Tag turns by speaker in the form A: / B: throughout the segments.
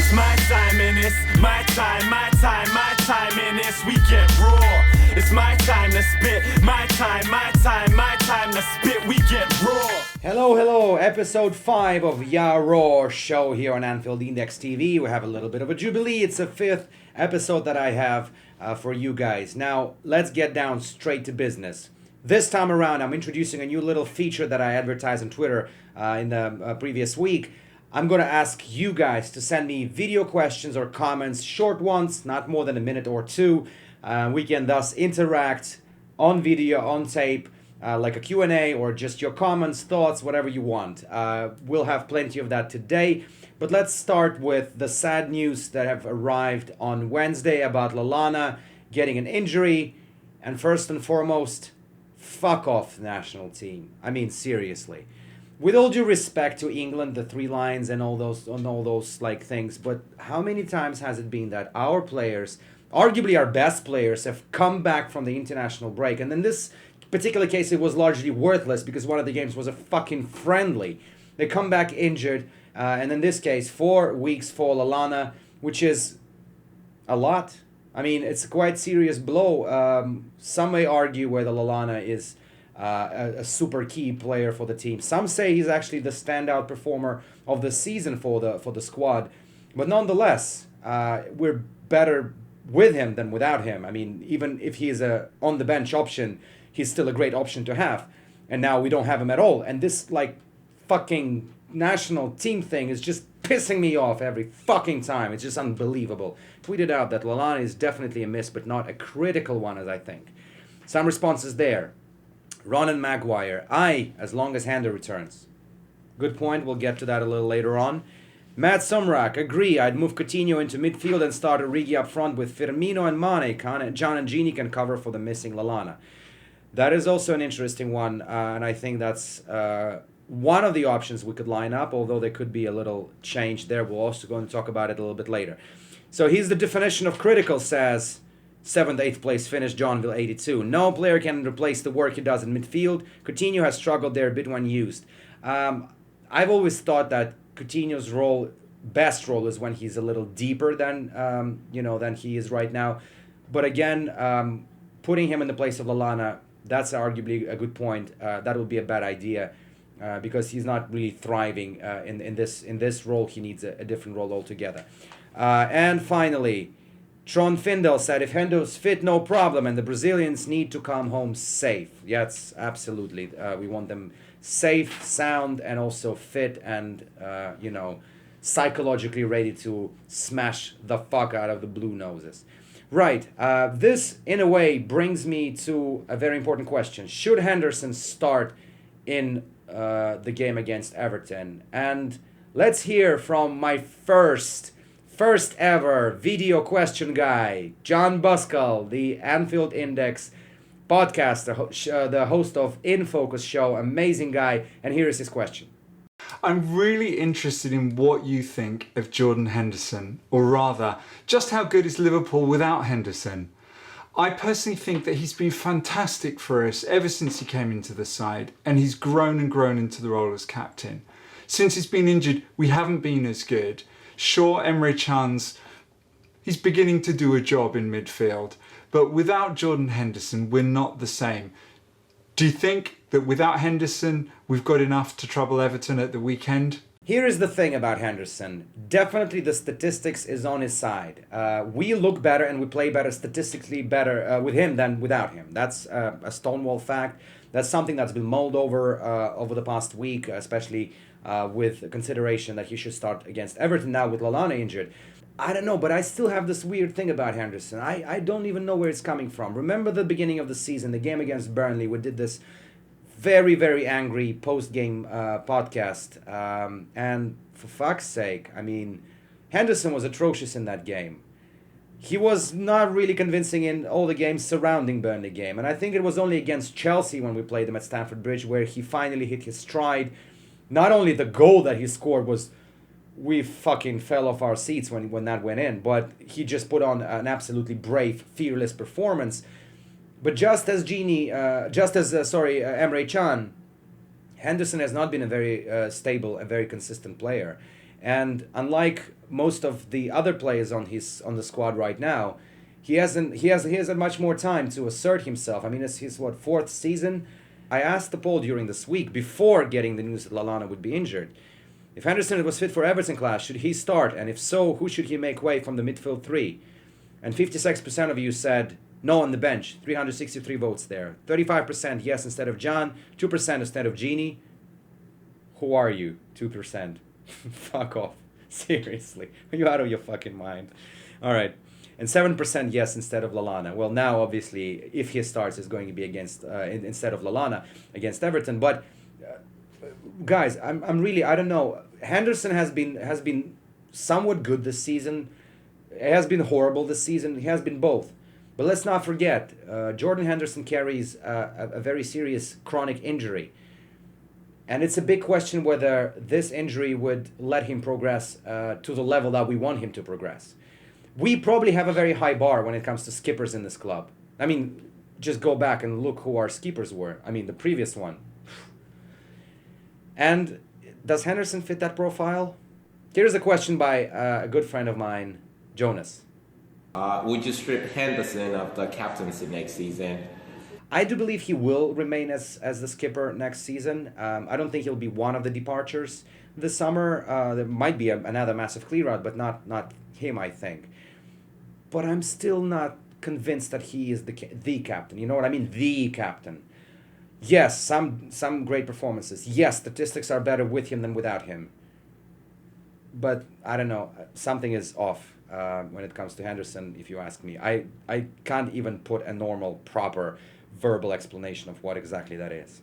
A: It's my time in this, my time in this. We get raw. It's my time to spit, my time to spit. We get raw.
B: Hello, episode 5 of YaRAW show here on Anfield Index TV. We have a little bit of a jubilee. It's the 5th episode that I have for you guys. Now, let's get down straight to business. This time around, I'm introducing a new little feature that I advertised on Twitter in the previous week. I'm going to ask you guys to send me video questions or comments, short ones, not more than a minute or two. We can thus interact on video, on tape, like a Q&A or just your comments, thoughts, whatever you want. We'll have plenty of that today. But let's start with the sad news that have arrived on Wednesday about Lallana getting an injury. And first and foremost, fuck off national team. I mean, seriously. With all due respect to England, the three lions and all those like things, but how many times has it been that our players, arguably our best players, have come back from the international break? And in this particular case, it was largely worthless because one of the games was a fucking friendly. They come back injured, and in this case, 4 weeks for Lallana, which is a lot. I mean, it's a quite serious blow. Some may argue whether Lallana is a super key player for the team. Some say he's actually the standout performer of the season for the squad. But nonetheless, we're better with him than without him. I mean, even if he is a on the bench option, he's still a great option to have. And now we don't have him at all. And this like fucking national team thing is just pissing me off every fucking time. It's just unbelievable. Tweeted out that Lallana is definitely a miss, but not a critical one, as I think. Some responses there. Ron and Maguire, as long as Hander returns. Good point, we'll get to that a little later on. Matt Sumrak, agree, I'd move Coutinho into midfield and start Origi up front with Firmino and Mane. John and Gini can cover for the missing Lallana. That is also an interesting one, and I think that's one of the options we could line up, although there could be a little change there. We're also going to talk about it a little bit later. So here's the definition of critical, says 7th, 8th place finish, Johnville 82. No player can replace the work he does in midfield. Coutinho has struggled there a bit when used. I've always thought that Coutinho's best role is when he's a little deeper than than he is right now. But again, putting him in the place of Lallana, that's arguably a good point. That would be a bad idea because he's not really thriving in this role. He needs a different role altogether. And finally, Tron Findel said, if Hendo's fit, no problem, and the Brazilians need to come home safe. Yes, absolutely. We want them safe, sound, and also fit and, psychologically ready to smash the fuck out of the Blue Noses. Right. This, in a way, brings me to a very important question. Should Henderson start in the game against Everton? And let's hear from my first ever video question guy, John Buskell, the Anfield Index podcaster, the host of In Focus show, amazing guy, and here is his question.
C: I'm really interested in what you think of Jordan Henderson, or rather, just how good is Liverpool without Henderson? I personally think that he's been fantastic for us ever since he came into the side, and he's grown into the role as captain. Since he's been injured, we haven't been as good. Sure, Emre Can's, he's beginning to do a job in midfield, but without Jordan Henderson, we're not the same. Do you think that without Henderson, we've got enough to trouble Everton at the weekend?
B: Here is the thing about Henderson. Definitely the statistics is on his side. We look better and we play better, statistically better with him than without him. That's a stonewall fact. That's something that's been mulled over the past week, especially with consideration that he should start against Everton now with Lallana injured. I don't know, but I still have this weird thing about Henderson. I don't even know where it's coming from. Remember the beginning of the season, the game against Burnley, we did this very, very angry post-game podcast. And for fuck's sake, I mean, Henderson was atrocious in that game. He was not really convincing in all the games surrounding Burnley game. And I think it was only against Chelsea when we played them at Stamford Bridge where he finally hit his stride. Not only the goal that he scored was, we fucking fell off our seats when that went in, but he just put on an absolutely brave, fearless performance. But just as Emre Can, Henderson has not been a very stable, a very consistent player. And unlike most of the other players on the squad right now, he hasn't much more time to assert himself. I mean, it's his fourth season. I asked the poll during this week before getting the news that Lallana would be injured. If Henderson was fit for Everton class, should he start? And if so, who should he make way from the midfield three? And 56% of you said no on the bench. 363 votes there. 35% yes instead of John. 2% instead of Genie. Who are you? 2%. Fuck off. Seriously. Are you out of your fucking mind? All right. And 7% yes instead of Lallana. Well, now obviously, if he starts, it's going to be against instead of Lallana against Everton. But guys, I'm really, I don't know. Henderson has been somewhat good this season. It has been horrible this season. He has been both. But let's not forget, Jordan Henderson carries a very serious chronic injury. And it's a big question whether this injury would let him progress to the level that we want him to progress. We probably have a very high bar when it comes to skippers in this club. I mean, just go back and look who our skippers were. I mean, the previous one. And does Henderson fit that profile? Here's a question by a good friend of mine, Jonas.
D: Would you strip Henderson of the captaincy next season?
B: I do believe he will remain as the skipper next season. I don't think he'll be one of the departures this summer. There might be another massive clear out, but not him, I think. But I'm still not convinced that he is the captain. You know what I mean? The captain. Yes, some great performances. Yes, statistics are better with him than without him. But I don't know. Something is off when it comes to Henderson, if you ask me. I can't even put a normal, proper, verbal explanation of what exactly that is.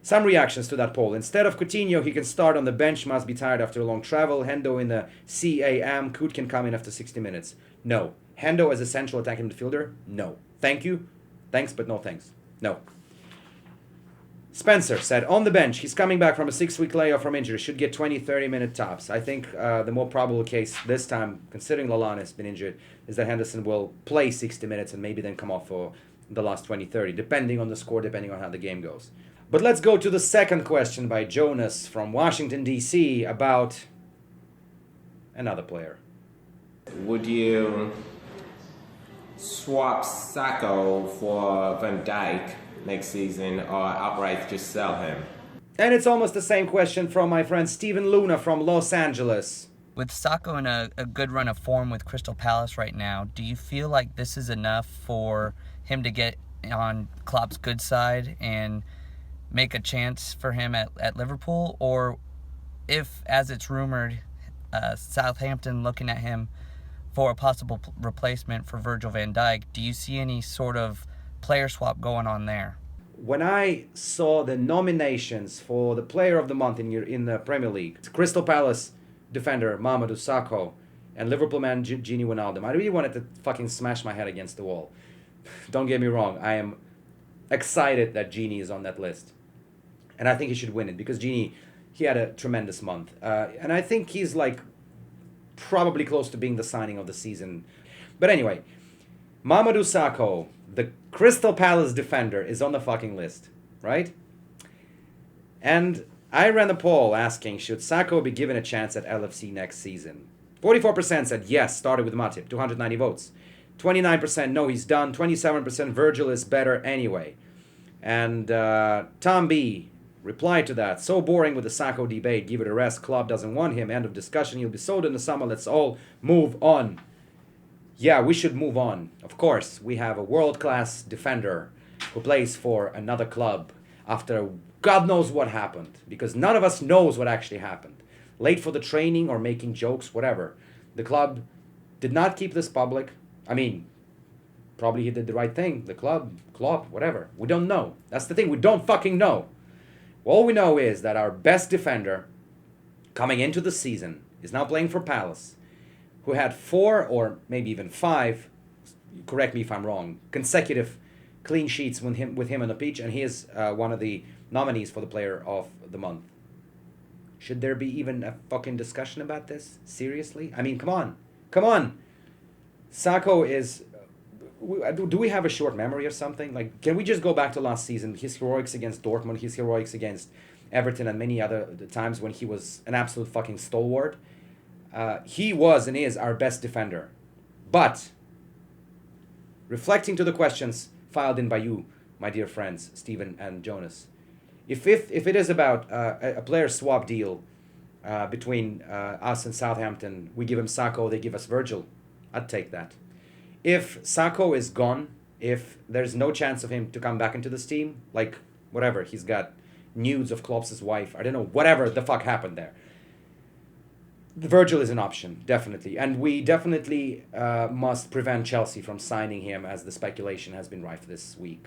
B: Some reactions to that poll. Instead of Coutinho, he can start on the bench, must be tired after a long travel. Hendo in the CAM. Coot can come in after 60 minutes. No. Hendo as a central attacking midfielder? No. Thank you. Thanks, but no thanks. No. Spencer said, on the bench, he's coming back from a 6-week layoff from injury. Should get 20, 30-minute tops. I think the more probable case this time, considering Lallana has been injured, is that Henderson will play 60 minutes and maybe then come off for the last 20, 30, depending on the score, depending on how the game goes. But let's go to the second question by Jonas from Washington, D.C. about another player.
D: Would you swap Sakho for Van Dijk next season or outright just sell him?
B: And it's almost the same question from my friend Steven Luna from Los Angeles.
E: With Sakho in a good run of form with Crystal Palace right now, do you feel like this is enough for him to get on Klopp's good side and make a chance for him at Liverpool? Or if, as it's rumored, Southampton looking at him for a possible replacement for Virgil van Dijk, do you see any sort of player swap going on there?
B: When I saw the nominations for the Player of the Month in the Premier League, it's Crystal Palace defender Mamadou Sakho and Liverpool man Gini Wijnaldum, I really wanted to fucking smash my head against the wall. Don't get me wrong, I am excited that Gini is on that list. And I think he should win it because Gini, he had a tremendous month. And I think he's like probably close to being the signing of the season. But anyway, Mamadou Sakho, the Crystal Palace defender, is on the fucking list, right? And I ran a poll asking, should Sakho be given a chance at LFC next season? 44% said yes, started with Matip, 290 votes. 29% no, he's done. 27% Virgil is better anyway. And Tom B replied to that, so boring with the Sakho debate, give it a rest, club doesn't want him, end of discussion, he'll be sold in the summer, let's all move on. Yeah, we should move on. Of course, we have a world-class defender who plays for another club after God knows what happened, because none of us knows what actually happened. Late for the training or making jokes, whatever. The club did not keep this public. I mean, probably he did the right thing. The club, Klopp, whatever. We don't know. That's the thing. We don't fucking know. All we know is that our best defender coming into the season is now playing for Palace, who had 4 or maybe even 5, correct me if I'm wrong, consecutive clean sheets with him on the pitch, and he is one of the nominees for the Player of the Month. Should there be even a fucking discussion about this? Seriously? I mean, come on. Come on. Sakho is... Do we have a short memory or something? Like, can we just go back to last season? His heroics against Dortmund, his heroics against Everton, and many other times when he was an absolute fucking stalwart. He was and is our best defender. But, reflecting to the questions filed in by you, my dear friends, Stephen and Jonas, if it is about a player swap deal between us and Southampton, we give him Sakho, they give us Virgil, I'd take that. If Sakho is gone, if there's no chance of him to come back into this team, like whatever, he's got nudes of Klopp's wife, I don't know, whatever the fuck happened there, Virgil is an option, definitely. And we definitely must prevent Chelsea from signing him, as the speculation has been rife this week.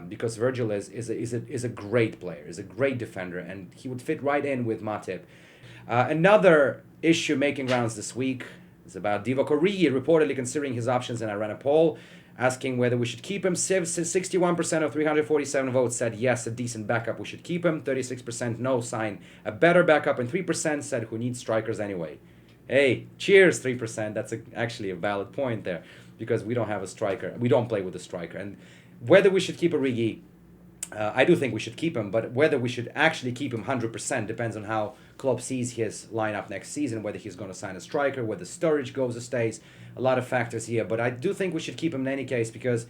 B: Because Virgil is a great player, is a great defender, and he would fit right in with Matip. Another issue making rounds this week is about Divock Origi reportedly considering his options, and I ran a poll asking whether we should keep him. 61% of 347 votes said yes, a decent backup, we should keep him. 36% no, sign a better backup, and 3% said who needs strikers anyway. Hey, cheers, 3%. That's actually a valid point there, because we don't have a striker. We don't play with a striker. And whether we should keep Origi, I do think we should keep him, but whether we should actually keep him 100% depends on how Klopp sees his lineup next season, whether he's going to sign a striker, whether Sturridge goes or stays. A lot of factors here, but I do think we should keep him in any case, because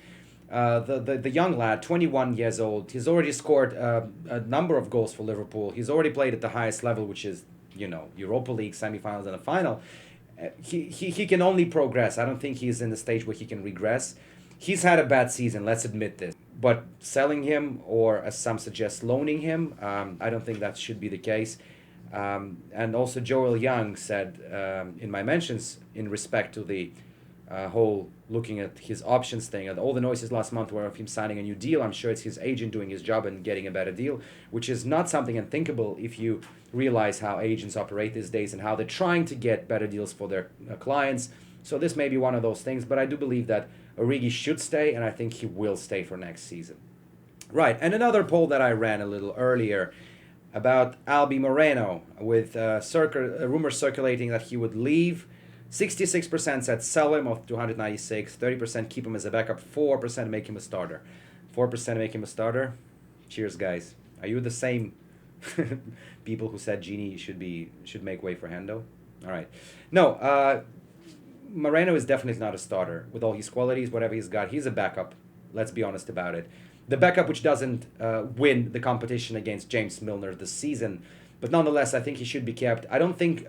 B: the young lad, 21 years old, he's already scored a number of goals for Liverpool. He's already played at the highest level, which is, Europa League semi-finals and a final. He can only progress. I don't think he's in the stage where he can regress. He's had a bad season, let's admit this. But selling him, or as some suggest, loaning him, I don't think that should be the case. And also Joel Young said in my mentions, in respect to the whole looking at his options thing, and all the noises last month were of him signing a new deal. I'm sure it's his agent doing his job and getting a better deal, which is not something unthinkable if you realize how agents operate these days and how they're trying to get better deals for their clients. So this may be one of those things, but I do believe that Origi should stay, and I think he will stay for next season. Right, and another poll that I ran a little earlier about Albi Moreno, with rumors circulating that he would leave. 66% said sell him of 296, 30% keep him as a backup, 4% make him a starter. 4% make him a starter. Cheers, guys. Are you the same people who said Gini should make way for Hendo? All right. No, Moreno is definitely not a starter. With all his qualities, whatever he's got, he's a backup. Let's be honest about it. The backup which doesn't win the competition against James Milner this season. But nonetheless, I think he should be kept. I don't think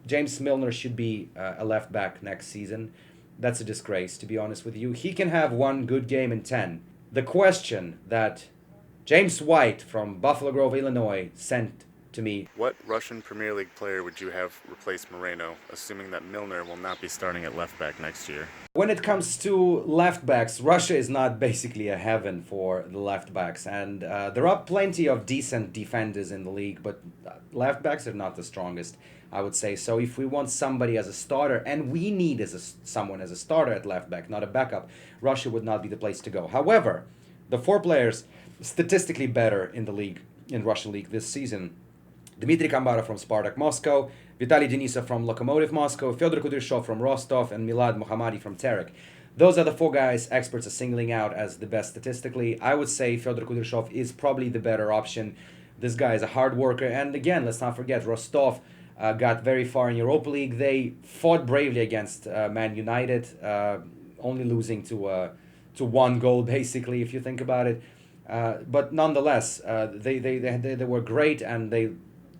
B: James Milner should be a left back next season. That's a disgrace, to be honest with you. He can have one good game in 10. The question that James White from Buffalo Grove, Illinois, sent to me.
F: What Russian Premier League player would you have replace Moreno, assuming that Milner will not be starting at left back next year?
B: When it comes to left backs, Russia is not basically a heaven for the left backs. And there are plenty of decent defenders in the league, but left backs are not the strongest, I would say. So if we want somebody as a starter, and we need someone as a starter at left back, not a backup, Russia would not be the place to go. However, the 4 players statistically better in the league, in Russian league this season: Dmitry Kambara from Spartak Moscow, Vitaly Denisov from Lokomotiv Moscow, Fyodor Kudryshov from Rostov, and Milad Mohammadi from Terek. Those are the 4 guys experts are singling out as the best statistically. I would say Fyodor Kudryshov is probably the better option. This guy is a hard worker, and again, let's not forget, Rostov got very far in Europa League. They fought bravely against Man United, only losing to 1 goal, basically, if you think about it. But nonetheless, they were great, and they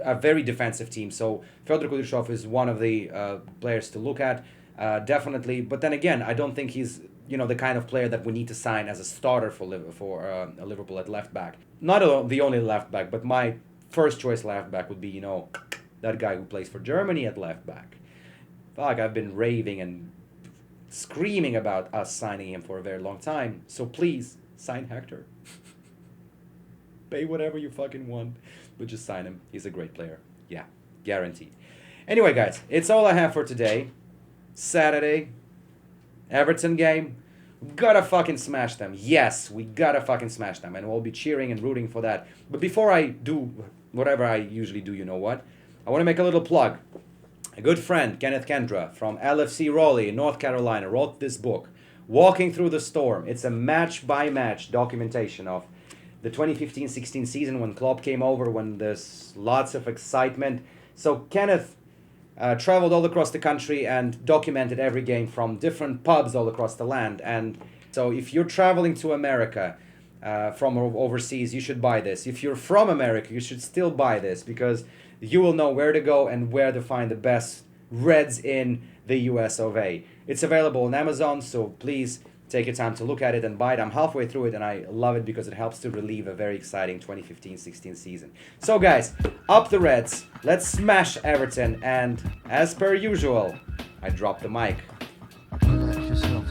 B: a very defensive team. So Fyodor Kudryshov is one of the players to look at, definitely. But then again, I don't think he's the kind of player that we need to sign as a starter for Liverpool at left back. Not the only left back, but my first choice left back would be that guy who plays for Germany at left back. Fuck, I've been raving and screaming about us signing him for a very long time. So please sign Hector. Pay whatever you fucking want, but just sign him. He's a great player. Yeah, guaranteed. Anyway, guys, it's all I have for today. Saturday, Everton game. We gotta fucking smash them. Yes, we gotta fucking smash them, and we'll be cheering and rooting for that. But before I do whatever I usually do, you know what? I want to make a little plug. A good friend, Kenneth Kendra, from LFC Raleigh in North Carolina, wrote this book, Walking Through the Storm. It's a match-by-match documentation of the 2015-16 season when Klopp came over, when there's lots of excitement. So Kenneth traveled all across the country and documented every game from different pubs all across the land. And so if you're traveling to America from overseas, you should buy this. If you're from America, you should still buy this, because you will know where to go and where to find the best Reds in the US of A. It's available on Amazon, so please take your time to look at it and buy it. I'm halfway through it and I love it because it helps to relieve a very exciting 2015-16 season. So guys, up the Reds. Let's smash Everton, and as per usual, I drop the mic.
E: Let yourself